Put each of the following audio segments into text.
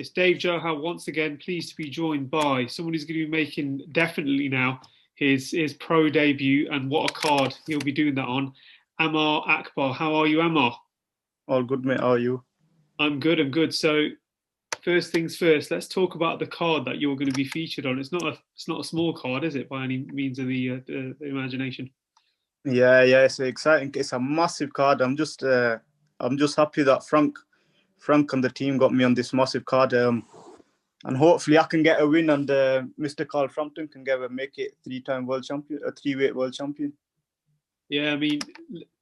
It's Dave Johal once again, pleased to be joined by someone who's going to be making definitely now his pro debut, and what a card he'll be doing that on. Amaar Akbar. How are you, Amaar? All good, mate. How are you? I'm good. I'm good. So first things first, let's talk about the card that you're going to be featured on. It's not a small card, is it, by any means of the imagination? Yeah, it's exciting. It's a massive card. I'm just happy that Frank and the team got me on this massive card. And hopefully I can get a win, and Mr. Carl Frampton can make it three-time world champion, a three-weight world champion. Yeah, I mean,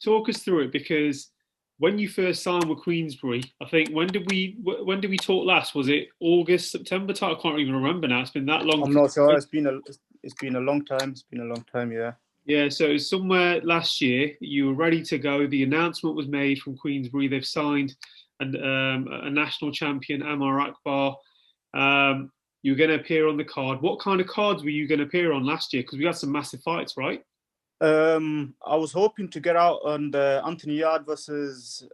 talk us through it, because when you first signed with Queensbury, I think when did we talk last? Was it August, September time? I can't even remember now. It's been that long. I'm not sure. It's been a long time. It's been a long time. Yeah. Yeah, so somewhere last year you were ready to go. The announcement was made from Queensbury. They've signed a national champion, Amaar Akbar. You were going to appear on the card. What kind of cards were you going to appear on last year? Because we had some massive fights, right? I was hoping to get out on the Anthony Yard versus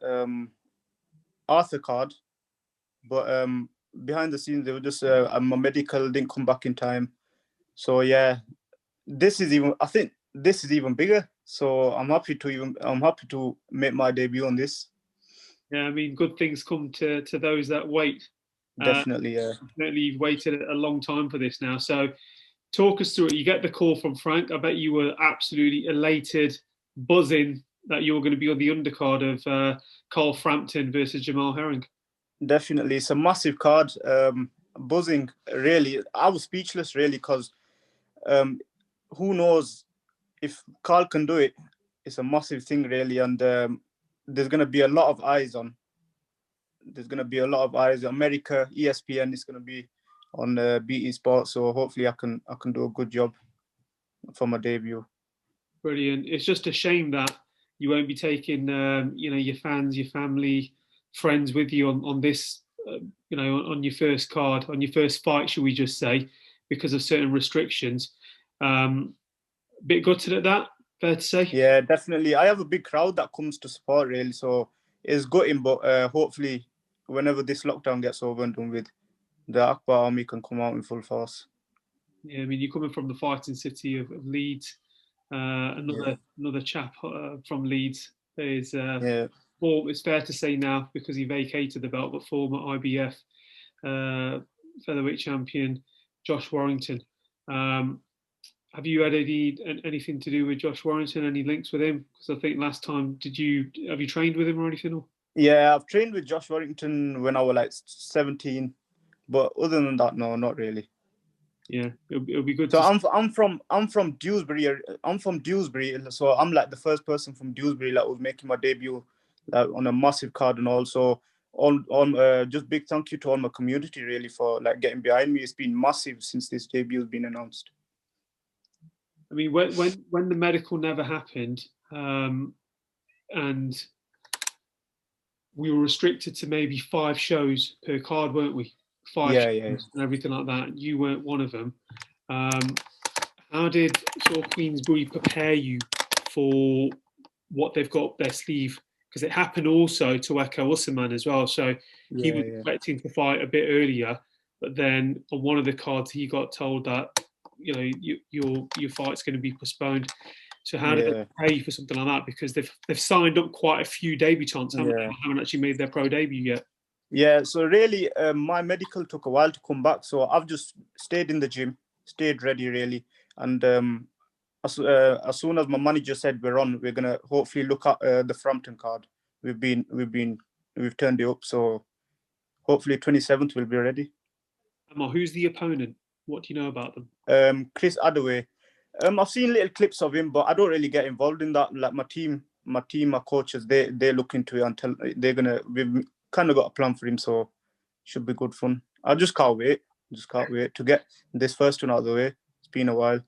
Arthur card, but behind the scenes they were just my medical didn't come back in time. So yeah, I think this is even bigger. So I'm happy to make my debut on this. Yeah, I mean, good things come to those that wait. Definitely, yeah. Definitely, you've waited a long time for this now. So talk us through it. You get the call from Frank. I bet you were absolutely elated, buzzing that you're going to be on the undercard of Carl Frampton versus Jamal Herring. Definitely, it's a massive card. Buzzing, really. I was speechless, really, because who knows if Carl can do it. It's a massive thing, really, and there's going to be a lot of eyes on. There's going to be a lot of eyes. America, ESPN is going to be on BT Sports, so hopefully I can do a good job for my debut. Brilliant. It's just a shame that you won't be taking your fans, your family, friends with you on this on your first card, on your first fight, should we just say, because of certain restrictions. Bit gutted at that, fair to say. Yeah, definitely. I have a big crowd that comes to support, really, so it's gutting, but hopefully whenever this lockdown gets over and done with, the Akbar army can come out in full force. Yeah, I mean, you're coming from the fighting city of Leeds. Another chap from Leeds is it's fair to say now, because he vacated the belt, but former IBF featherweight champion Josh Warrington. Have you had anything to do with Josh Warrington? Any links with him? Because I think last time, have you trained with him or anything? Or? Yeah, I've trained with Josh Warrington when I was like 17, but other than that, no, not really. Yeah, it'll be good. So I'm from Dewsbury. I'm from Dewsbury, so I'm like the first person from Dewsbury that was making my debut on a massive card, and also just big thank you to all my community, really, for like getting behind me. It's been massive since this debut has been announced. I mean, when the medical never happened, and we were restricted to maybe 5 shows per card, weren't we? 5 shows and everything like that. You weren't one of them. How did sort of Queensbury prepare you for what they've got up their sleeve? Because it happened also to Echo Usman as well. So he was expecting to fight a bit earlier, but then on one of the cards he got told that your fight's going to be postponed. So how did they prepare you for something like that? Because they've signed up quite a few debutants, haven't actually made their pro debut yet. Yeah, so really, my medical took a while to come back. So I've just stayed in the gym, stayed ready, really. And as soon as my manager said we're gonna hopefully look at the Frampton card. We've turned it up, so hopefully 27th we'll be ready. Who's the opponent? What do you know about them? Chris Adaway. I've seen little clips of him, but I don't really get involved in that. Like my team, my coaches, they look into it until we've kind of got a plan for him, so should be good fun. I just can't wait. To get this first one out of the way. It's been a while.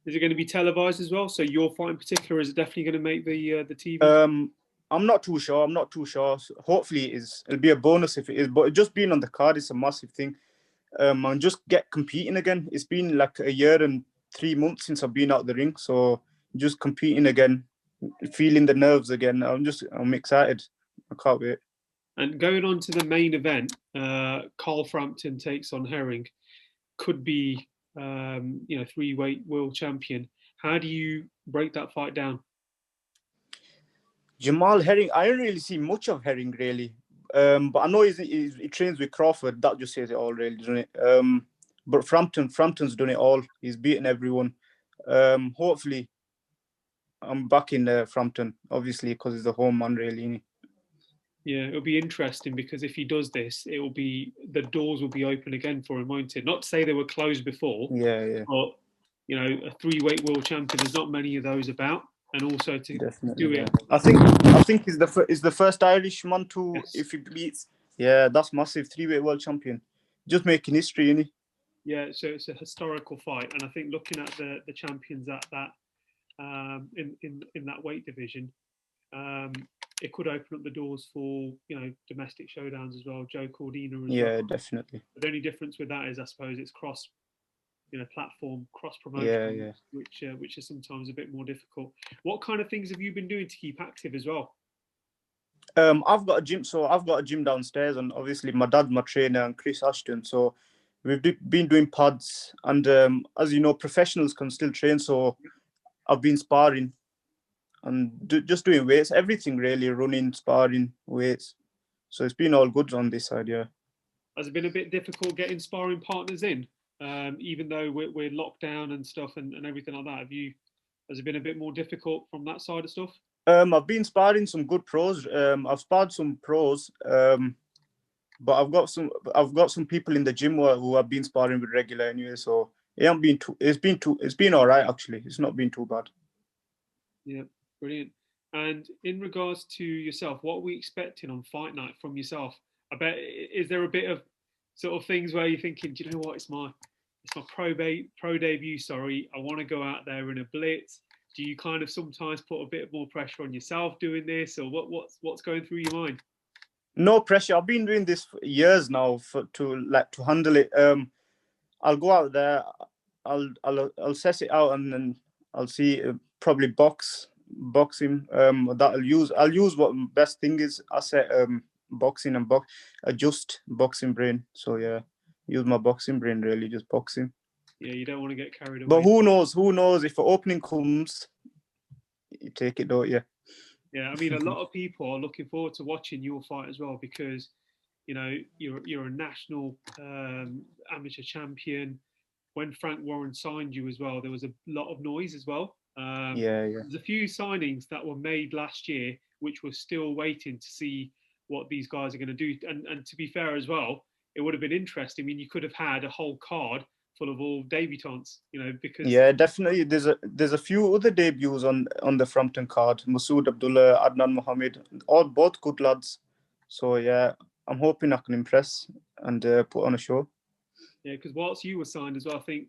Is it going to be televised as well? So your fight in particular, is it definitely going to make the TV? I'm not too sure. So hopefully it'll be a bonus if it is. But just being on the card is a massive thing. And just get competing again. It's been like a year and 3 months since I've been out the ring. So just competing again, feeling the nerves again. I'm excited. I can't wait. And going on to the main event, Carl Frampton takes on Herring. Could be, 3-weight world champion. How do you break that fight down? Jamal Herring, I don't really see much of Herring really, but I know he trains with Crawford. That just says it all, really, doesn't it? But Frampton's done it all. He's beaten everyone. Hopefully, I'm back in Frampton, obviously, because he's the home man, really. Yeah, it'll be interesting because if he does this, the doors will be open again for him, won't it? Not to say they were closed before, Yeah. but a 3-weight world champion. There's not many of those about, and also to Definitely, do it. I think he's the first Irishman to, Yes. if he beats. Yeah, that's massive. 3-weight world champion, just making history, innit? Yeah, so it's a historical fight, and I think looking at the champions at that in that weight division, it could open up the doors for domestic showdowns as well. Joe Cordina as well. Yeah, definitely. The only difference with that is, I suppose, it's cross platform, cross promotion, Yeah. which is sometimes a bit more difficult. What kind of things have you been doing to keep active as well? I've got a gym, so I've got a gym downstairs, and obviously my dad's my trainer, and Chris Ashton. So we've been doing pads, and as you know, professionals can still train. So I've been sparring and just doing weights, everything really, running, sparring, weights. So it's been all good on this side, yeah. Has it been a bit difficult getting sparring partners in, even though we're locked down and stuff and everything like that? Has it been a bit more difficult from that side of stuff? I've been sparring some good pros. I've sparred some pros, but I've got some people in the gym who have been sparring with regular anyway. So it hasn't been too. It's been all right actually. It's not been too bad. Yeah, brilliant. And in regards to yourself, what are we expecting on fight night from yourself? I bet, is there a bit of sort of things where you're thinking, do you know what, it's my pro debut. Sorry, I want to go out there in a blitz. Do you kind of sometimes put a bit more pressure on yourself doing this, or what's going through your mind? No pressure. I've been doing this for years now to handle it. I'll go out there. I'll assess it out, and then I'll see probably boxing. I'll use what best thing is. I set boxing and adjust boxing brain. So yeah, use my boxing brain really, just boxing. Yeah, you don't want to get carried away. But who knows? Who knows if an opening comes, you take it, don't you? Yeah, I mean, a lot of people are looking forward to watching your fight as well because you're a national amateur champion. When Frank Warrens signed you as well, there was a lot of noise as well. Yeah. There's a few signings that were made last year, which we're still waiting to see what these guys are going to do. And to be fair as well, it would have been interesting. I mean, you could have had a whole card full of all debutants, because yeah, definitely. There's a few other debuts on the Frampton card. Masood Abdullah, Adnan Mohammed, both good lads. So yeah, I'm hoping I can impress and put on a show. Yeah, because whilst you were signed as well, I think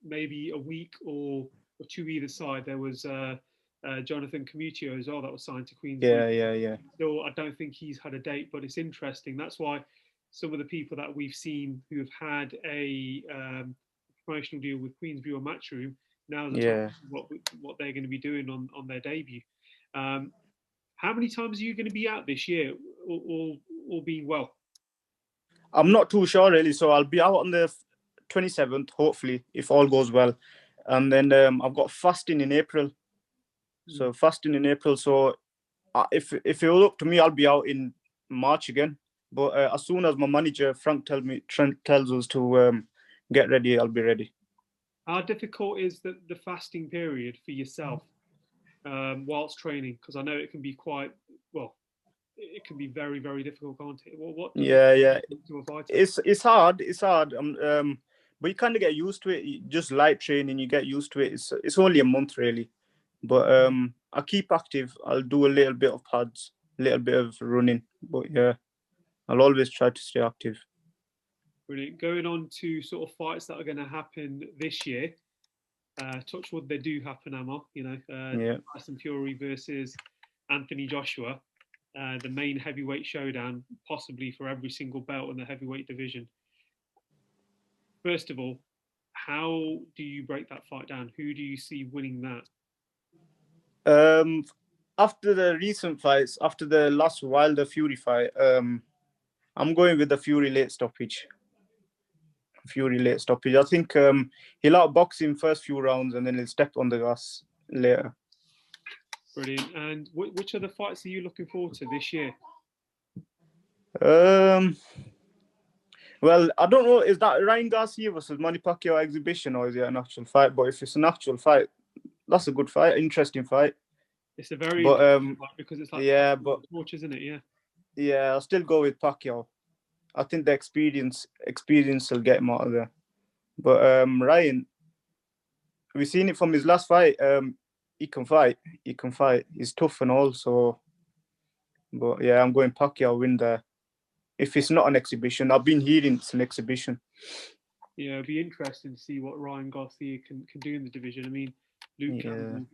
maybe a week or two either side, there was Jonathan Comutio as well that was signed to Queensbury. Yeah. Still, I don't think he's had a date, but it's interesting. That's why some of the people that we've seen who have had a promotional deal with Queensbury or Matchroom, now the time what they're going to be doing on their debut. How many times are you going to be out this year, all being well? I'm not too sure really, so I'll be out on the 27th, hopefully, if all goes well. And then I've got fasting in April. So fasting in April. So if it was up to me, I'll be out in March again. But as soon as my manager Frank tells us to get ready, I'll be ready. How difficult is the fasting period for yourself whilst training? Because I know it can be it can be very, very difficult, can't it? What does yeah. to a fighter? It's hard. It's hard. But you kind of get used to it. Just light training, you get used to it. It's only a month really, but I keep active. I'll do a little bit of pads, a little bit of running. But yeah, I'll always try to stay active. Brilliant. Going on to sort of fights that are going to happen this year. Touch wood, they do happen, Amaar. Tyson Fury versus Anthony Joshua. The main heavyweight showdown, possibly for every single belt in the heavyweight division. First of all, how do you break that fight down? Who do you see winning that? after the recent fights, after the last Wilder Fury fight, I'm going with the Fury late stoppage. I think he'll outbox him first few rounds and then he'll step on the gas later. Brilliant. And which other fights are you looking forward to this year? Well, I don't know. Is that Ryan Garcia versus Manny Pacquiao exhibition, or is it an actual fight? But if it's an actual fight, that's a good fight, interesting fight. It's a very interesting fight because it's like torch, isn't it? Yeah, I'll still go with Pacquiao. I think the experience will get him out of there. But Ryan, we've seen it from his last fight. He can fight. He's tough and all. So, but yeah, I'm going Pacquiao win there. If it's not an exhibition, I've been hearing it's an exhibition. Yeah, it'd be interesting to see what Ryan Garcia can do in the division. I mean, Luke Campbell,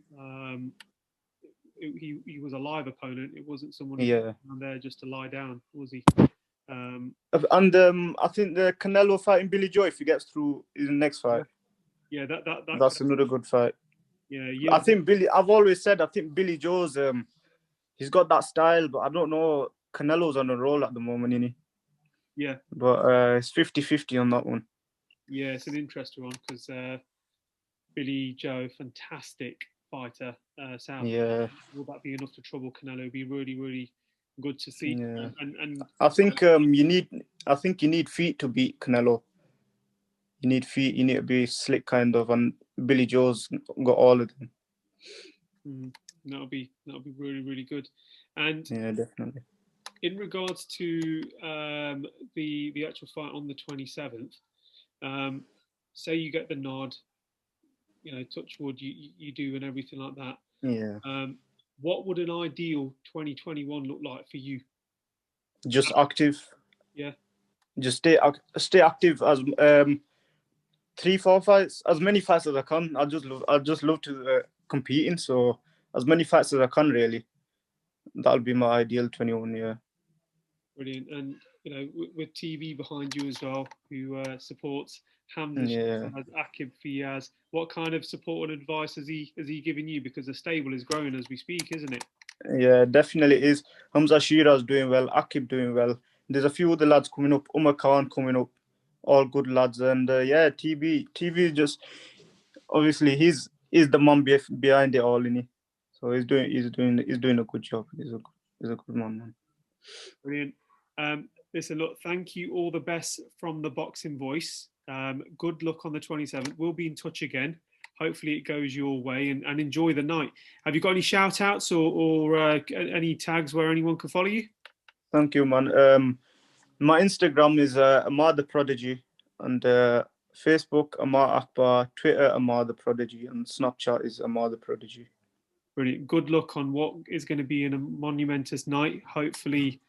he was a live opponent. It wasn't someone who was down there just to lie down, was he? And I think the Canelo fighting Billy Joe, if he gets through, is the next fight. Yeah, that's another good fight. Yeah. I think Billy. I've always said I think Billy Joe's he's got that style, but I don't know. Canelo's on a roll at the moment, isn't he? Yeah. But it's 50-50 on that one. Yeah, it's an interesting one because Billy Joe, fantastic fighter. South. Yeah. Will that be enough to trouble Canelo? It'd be really, really good to see. Yeah. And I think you need feet to beat Canelo. You need feet. You need to be slick, kind of, and Billy Joe's got all of them. That'll be really, really good. And yeah, definitely. In regards to the actual fight on the 27th, say you get the nod, touch wood, you do and everything like that. Yeah. What would an ideal 2021 look like for you? Just active. Yeah. Just stay active as 3-4 fights, as many fights as I can. I just love to competing, so as many fights as I can, really. That'll be my ideal 21. Yeah. Brilliant. And with TV behind you as well, who supports Hamza, Akib Fiaz, what kind of support and advice has he given you? Because the stable is growing as we speak, isn't it? Yeah, definitely is. Hamza Shiraz doing well, Akib doing well. There's a few other lads coming up, Umar Khan coming up, all good lads. And TV just obviously he's the man behind it all, isn't he? So he's doing a good job. He's a good man. Brilliant. Listen, look, thank you. All the best from the Boxing Voice. Good luck on the 27th. We'll be in touch again. Hopefully it goes your way and enjoy the night. Have you got any shout outs or any tags where anyone can follow you? Thank you, man. My Instagram is Amaar the Prodigy, and Facebook Amaar Akbar, Twitter Amaar the Prodigy, and Snapchat is Amaar the Prodigy. Brilliant. Good luck on what is going to be a monumentous night. Hopefully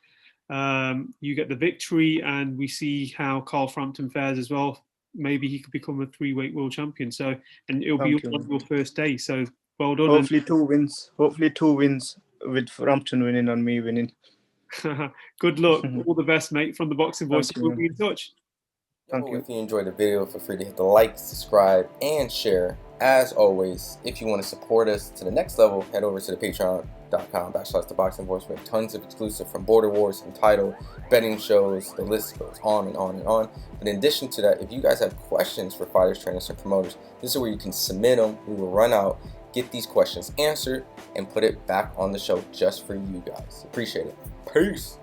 you get the victory and we see how Carl Frampton fares as well. Maybe he could become a 3-weight world champion. So, and it'll be on your first day. So well done. Hopefully 2 wins. Hopefully 2 wins with Frampton winning and me winning. Good luck. All the best, mate, from the Boxing Voice. We'll be in touch. Thank you. If you enjoyed the video, feel free to hit the like, subscribe, and share. As always, if you want to support us to the next level, head over to the patreon.com/theboxingvoice. We have tons of exclusive from Border Wars, Entitled, betting shows, the list goes on and on and on. But in addition to that, if you guys have questions for fighters, trainers, and promoters, this is where you can submit them. We will run out, get these questions answered, and put it back on the show just for you guys. Appreciate it. Peace.